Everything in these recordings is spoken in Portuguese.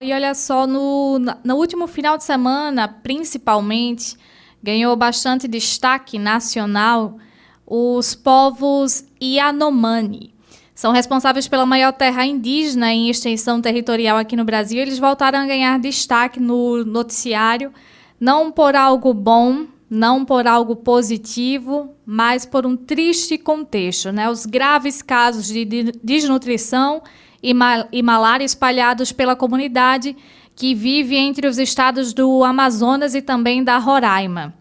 E olha só, no último final de semana, principalmente, ganhou bastante destaque nacional os povos Yanomami. São responsáveis pela maior terra indígena em extensão territorial aqui no Brasil. Eles voltaram a ganhar destaque no noticiário, não por algo bom, não por algo positivo, mas por um triste contexto, né? Os graves casos de desnutrição e malária espalhados pela comunidade que vive entre os estados do Amazonas e também da Roraima.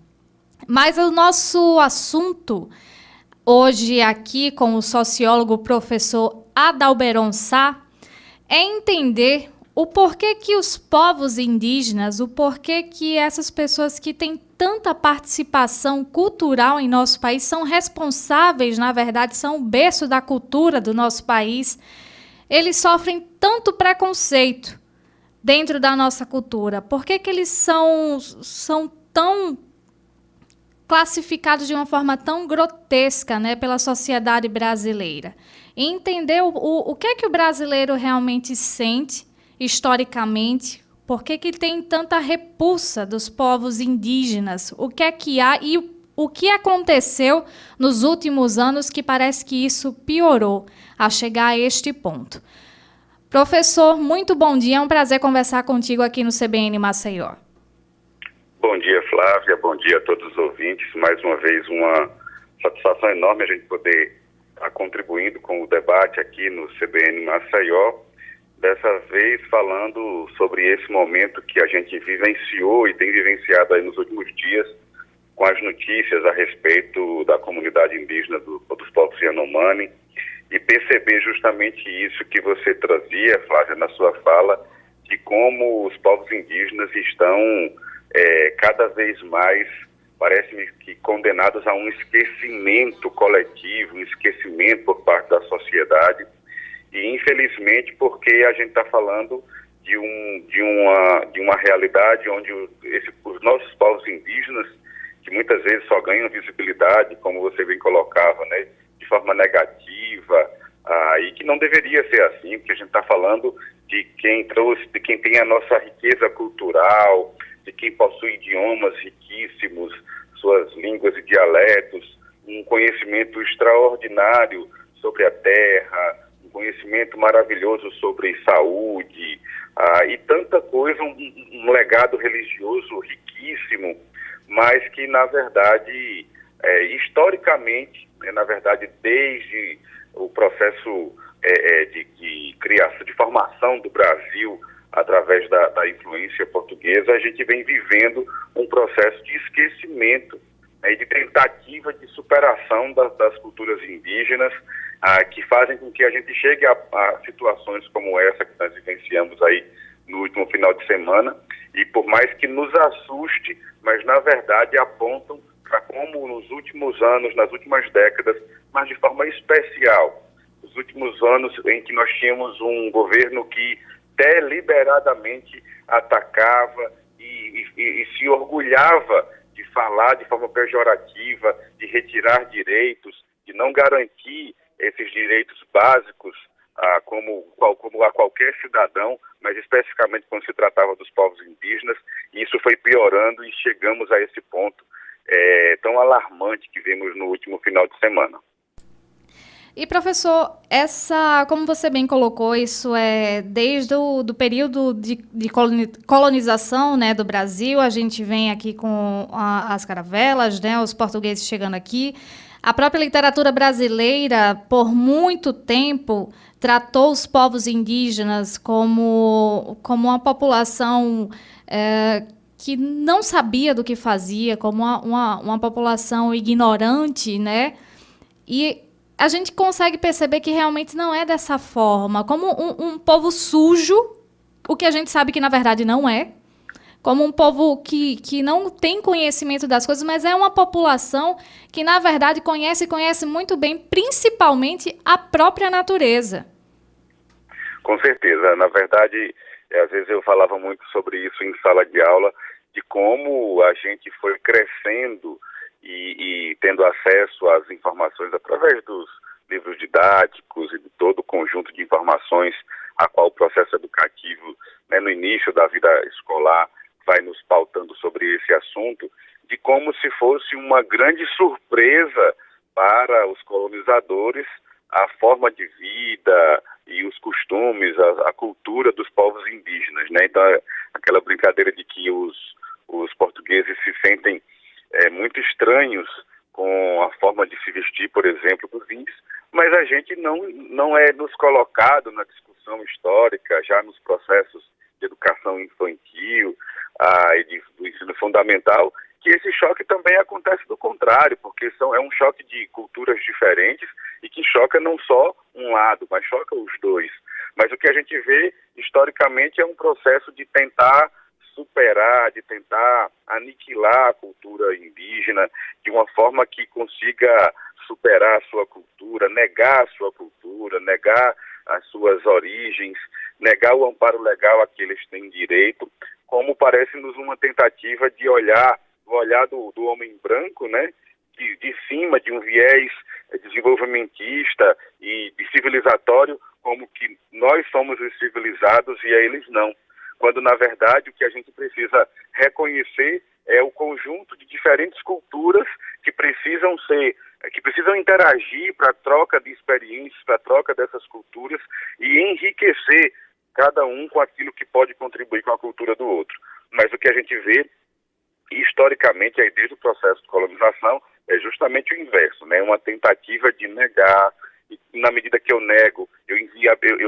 Mas o nosso assunto hoje aqui com o sociólogo professor Adalberon Sá é entender o porquê que os povos indígenas, o porquê que essas pessoas que têm tanta participação cultural em nosso país são responsáveis, na verdade, são o berço da cultura do nosso país, eles sofrem tanto preconceito dentro da nossa cultura. Por que eles são tão classificados de uma forma tão grotesca, né, pela sociedade brasileira? E entender o que é que o brasileiro realmente sente historicamente, por que tem tanta repulsa dos povos indígenas, o que é que há e o que aconteceu nos últimos anos que parece que isso piorou a chegar a este ponto. Professor, muito bom dia, é um prazer conversar contigo aqui no CBN Maceió. Bom dia, Flávia, bom dia a todos os ouvintes. Mais uma vez, uma satisfação enorme a gente poder estar contribuindo com o debate aqui no CBN Maceió, dessa vez falando sobre esse momento que a gente vivenciou e tem vivenciado aí nos últimos dias, com as notícias a respeito da comunidade indígena dos povos Yanomami, e perceber justamente isso que você trazia, Flávia, na sua fala, de como os povos indígenas estão cada vez mais, parece-me que condenados a um esquecimento coletivo, um esquecimento por parte da sociedade, e infelizmente porque a gente está falando de uma realidade onde os nossos povos indígenas, que muitas vezes só ganham visibilidade, como você bem colocava, né, de forma negativa, e que não deveria ser assim, porque a gente está falando de quem trouxe, de quem tem a nossa riqueza cultural, de quem possui idiomas riquíssimos, suas línguas e dialetos, um conhecimento extraordinário sobre a terra, um conhecimento maravilhoso sobre saúde, e tanta coisa, um legado religioso riquíssimo, mas que, na verdade, historicamente, na verdade, desde o processo de criação, de formação do Brasil, através da influência portuguesa, a gente vem vivendo um processo de esquecimento, né, de tentativa de superação das culturas indígenas, que fazem com que a gente chegue a situações como essa que nós vivenciamos aí no último final de semana, e por mais que nos assuste, mas na verdade apontam para como nos últimos anos, nas últimas décadas, mas de forma especial, os últimos anos em que nós tínhamos um governo que deliberadamente atacava e se orgulhava de falar de forma pejorativa, de retirar direitos, de não garantir esses direitos básicos como a qualquer cidadão, mas especificamente quando se tratava dos povos indígenas, e isso foi piorando e chegamos a esse ponto tão alarmante que vimos no último final de semana. E, professor, como você bem colocou, isso é desde o período de colonização, né, do Brasil. A gente vem aqui com as caravelas, né, os portugueses chegando aqui. A própria literatura brasileira, por muito tempo, tratou os povos indígenas como uma população que não sabia do que fazia, como uma população ignorante, né? E a gente consegue perceber que realmente não é dessa forma, como um povo sujo, o que a gente sabe que na verdade não é, como um povo que não tem conhecimento das coisas, mas é uma população que na verdade conhece muito bem, principalmente a própria natureza. Com certeza, na verdade, às vezes eu falava muito sobre isso em sala de aula, de como a gente foi crescendo e tendo acesso às informações através dos livros didáticos e de todo o conjunto de informações a qual o processo educativo, né, no início da vida escolar, vai nos pautando sobre esse assunto, de como se fosse uma grande surpresa para os colonizadores a forma de vida e os costumes, a cultura dos povos indígenas, né? Então, aquela brincadeira de que os portugueses se sentem muito estranhos com a forma de se vestir, por exemplo, dos índios, mas a gente não é nos colocado na discussão histórica, já nos processos de educação infantil e do ensino fundamental, que esse choque também acontece do contrário, porque é um choque de culturas diferentes e que choca não só um lado, mas choca os dois. Mas o que a gente vê historicamente é um processo de tentar superar, de tentar aniquilar a cultura indígena de uma forma que consiga superar a sua cultura, negar a sua cultura, negar as suas origens, negar o amparo legal a que eles têm direito, como parece-nos uma tentativa de olhar o olhar do homem branco, né, de cima, de um viés desenvolvimentista e civilizatório, como que nós somos os civilizados e a eles não. Quando, na verdade, o que a gente precisa reconhecer é o conjunto de diferentes culturas que precisam interagir para a troca de experiências, para a troca dessas culturas e enriquecer cada um com aquilo que pode contribuir com a cultura do outro. Mas o que a gente vê historicamente, aí desde o processo de colonização, é justamente o inverso, né? Uma tentativa de negar, e na medida que eu nego, eu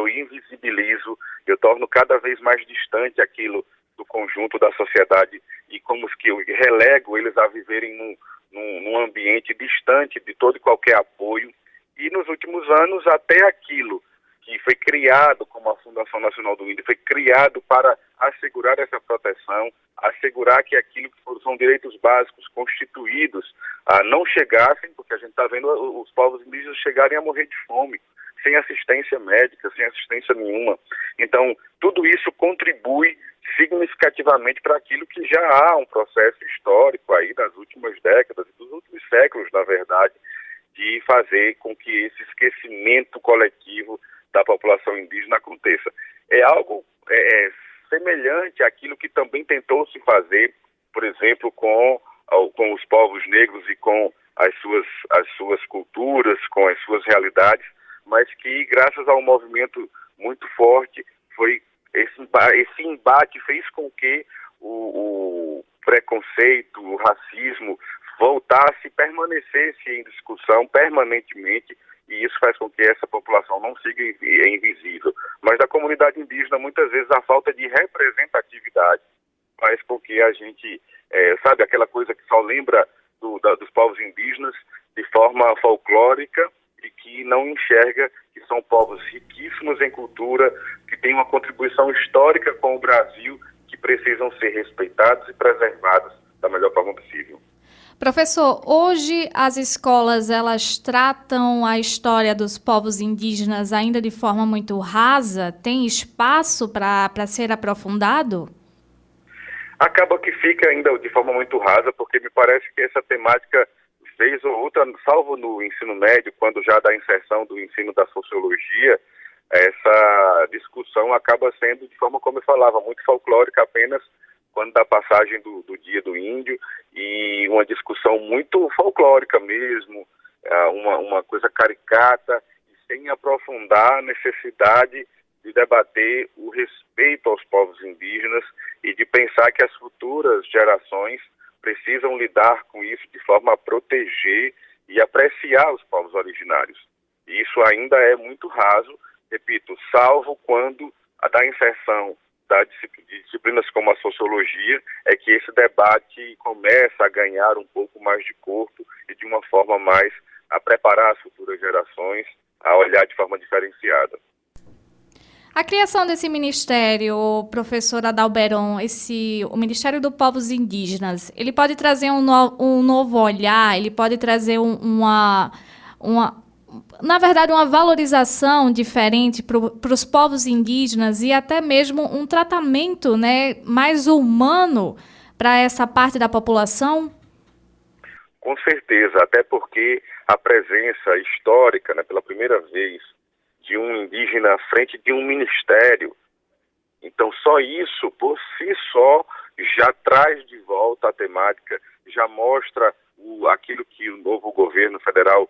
invisibilizo, eu torno cada vez mais distante aquilo do conjunto da sociedade e como que eu relego eles a viverem num ambiente distante de todo e qualquer apoio. E nos últimos anos, até aquilo que foi criado como a Fundação Nacional do Índio, foi criado para assegurar essa proteção, assegurar que aquilo que são direitos básicos constituídos não chegassem, porque a gente está vendo os povos indígenas chegarem a morrer de fome, sem assistência médica, sem assistência nenhuma. Então, tudo isso contribui significativamente para aquilo que já há um processo histórico aí das últimas décadas, e dos últimos séculos, na verdade, de fazer com que esse esquecimento coletivo da população indígena aconteça. É algo semelhante àquilo que também tentou se fazer, por exemplo, com os povos negros e com as suas culturas, com as suas realidades, mas que, graças a um movimento muito forte, esse embate fez com que o preconceito, o racismo voltasse, permanecesse em discussão permanentemente, e isso faz com que essa população não siga invisível. Mas da comunidade indígena, muitas vezes, a falta de representatividade faz com que a gente, sabe, aquela coisa que só lembra dos povos indígenas de forma folclórica e que não enxerga que são povos riquíssimos em cultura, que têm uma contribuição histórica com o Brasil, que precisam ser respeitados e preservados da melhor forma possível. Professor, hoje as escolas, elas tratam a história dos povos indígenas ainda de forma muito rasa? Tem espaço para ser aprofundado? Acaba que fica ainda de forma muito rasa, porque me parece que essa temática, vez ou outra, salvo no ensino médio, quando já da inserção do ensino da sociologia, essa discussão acaba sendo, de forma como eu falava, muito folclórica apenas quando da passagem do Dia do Índio, e uma discussão muito folclórica mesmo, uma coisa caricata, sem aprofundar a necessidade de debater o respeito aos povos indígenas e de pensar que as futuras gerações precisam lidar com isso de forma a proteger e apreciar os povos originários. E isso ainda é muito raso, repito, salvo quando da inserção de disciplinas como a sociologia, é que esse debate começa a ganhar um pouco mais de corpo e de uma forma mais a preparar as futuras gerações a olhar de forma diferenciada. A criação desse ministério, professor Adalberon, o Ministério dos Povos Indígenas, ele pode trazer um novo olhar, ele pode trazer na verdade, uma valorização diferente para os povos indígenas e até mesmo um tratamento, né, mais humano para essa parte da população? Com certeza, até porque a presença histórica, né, pela primeira vez, de um indígena à frente de um ministério. Então, só isso, por si só, já traz de volta a temática, já mostra aquilo que o novo governo federal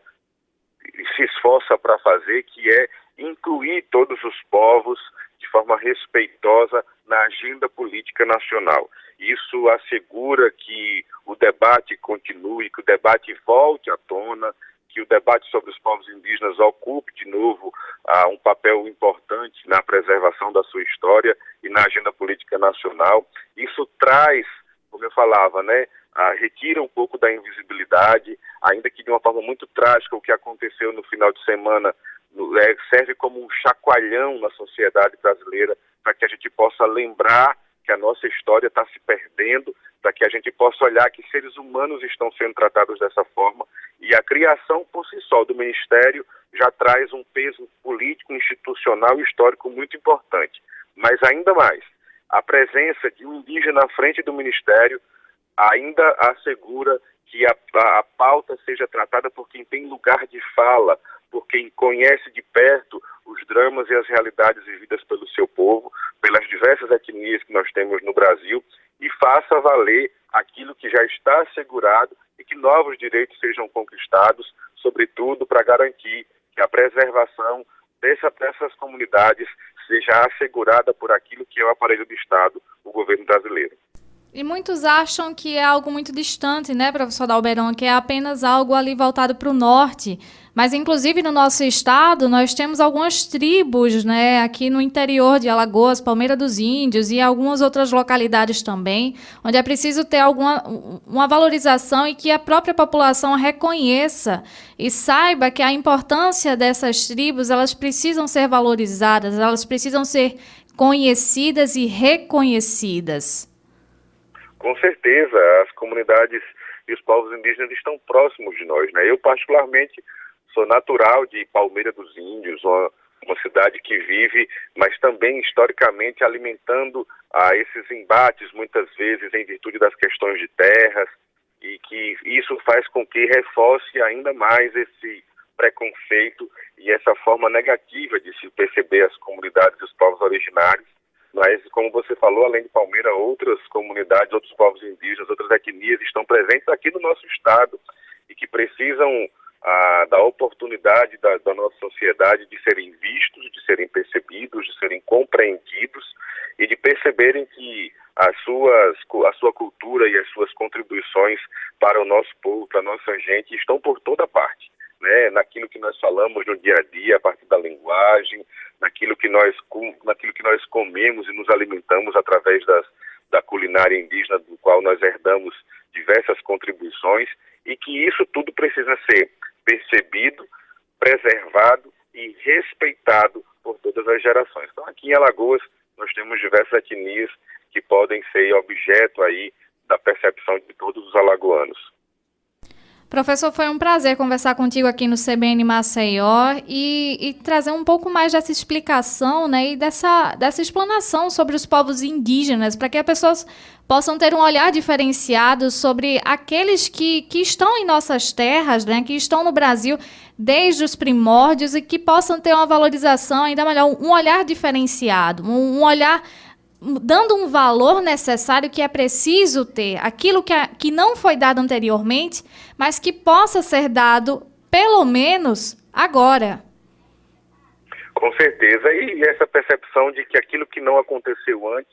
se esforça para fazer, que é incluir todos os povos de forma respeitosa na agenda política nacional. Isso assegura que o debate continue, que o debate volte à tona, que o debate sobre os povos indígenas ocupe de novo um papel importante na preservação da sua história e na agenda política nacional. Isso traz, como eu falava, retira um pouco da invisibilidade, ainda que de uma forma muito trágica. O que aconteceu no final de semana serve como um chacoalhão na sociedade brasileira, para que a gente possa lembrar que a nossa história está se perdendo, para que a gente possa olhar que seres humanos estão sendo tratados dessa forma, e a criação por si só do Ministério já traz um peso político, institucional e histórico muito importante. Mas ainda mais, a presença de um indígena à frente do Ministério ainda assegura que a pauta seja tratada por quem tem lugar de fala, por quem conhece de perto os dramas e as realidades vividas pelo seu povo, pelas diversas etnias que nós temos no Brasil, e faça valer aquilo que já está assegurado e que novos direitos sejam conquistados, sobretudo para garantir que a preservação dessas comunidades seja assegurada por aquilo que é o aparelho do Estado, o governo brasileiro. E muitos acham que é algo muito distante, né, professor Dalberon, que é apenas algo ali voltado para o norte. Mas, inclusive, no nosso estado, nós temos algumas tribos, né, aqui no interior de Alagoas, Palmeira dos Índios e algumas outras localidades também, onde é preciso ter uma valorização e que a própria população reconheça e saiba que a importância dessas tribos, elas precisam ser valorizadas, elas precisam ser conhecidas e reconhecidas. Com certeza, as comunidades e os povos indígenas estão próximos de nós, né? Eu, particularmente, sou natural de Palmeira dos Índios, uma cidade que vive, mas também historicamente alimentando esses embates, muitas vezes em virtude das questões de terras, e que isso faz com que reforce ainda mais esse preconceito e essa forma negativa de se perceber as comunidades e os povos originários. Mas, como você falou, além de Palmeira, outras comunidades, outros povos indígenas, outras etnias estão presentes aqui no nosso estado e que precisam da oportunidade da nossa sociedade de serem vistos, de serem percebidos, de serem compreendidos e de perceberem que a sua cultura e as suas contribuições para o nosso povo, para a nossa gente, estão por toda parte, né? Naquilo que nós falamos no dia a dia, a partir da linguagem, naquilo que nós comemos e nos alimentamos através da culinária indígena, do qual nós herdamos diversas contribuições, e que isso tudo precisa ser percebido, preservado e respeitado por todas as gerações. Então, aqui em Alagoas, nós temos diversas etnias que podem ser objeto aí da percepção de todos os alagoanos. Professor, foi um prazer conversar contigo aqui no CBN Maceió e trazer um pouco mais dessa explicação, né, e dessa explanação sobre os povos indígenas, para que as pessoas possam ter um olhar diferenciado sobre aqueles que estão em nossas terras, né, que estão no Brasil desde os primórdios e que possam ter uma valorização ainda melhor, um olhar diferenciado, um olhar dando um valor necessário que é preciso ter, aquilo que não foi dado anteriormente, mas que possa ser dado, pelo menos, agora. Com certeza, e essa percepção de que aquilo que não aconteceu antes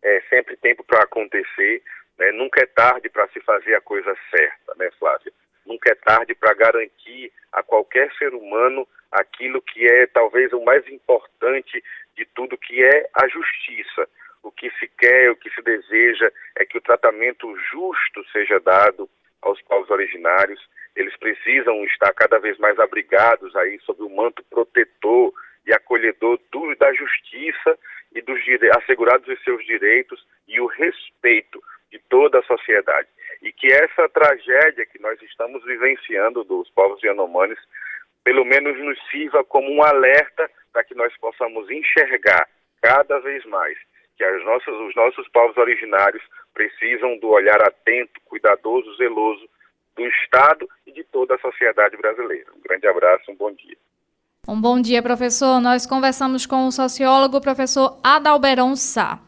é sempre tempo para acontecer, né? Nunca é tarde para se fazer a coisa certa, né, Flávia? Nunca é tarde para garantir a qualquer ser humano aquilo que é talvez o mais importante de tudo, que é a justiça. O que se quer, o que se deseja é que o tratamento justo seja dado aos povos originários. Eles precisam estar cada vez mais abrigados aí sob o manto protetor e acolhedor da justiça e assegurados os seus direitos e o respeito de toda a sociedade. E que essa tragédia que nós estamos vivenciando dos povos Yanomamis, pelo menos nos sirva como um alerta para que nós possamos enxergar cada vez mais que os nossos povos originários precisam do olhar atento, cuidadoso, zeloso do Estado e de toda a sociedade brasileira. Um grande abraço, um bom dia. Um bom dia, professor. Nós conversamos com o sociólogo professor Adalberon Sá.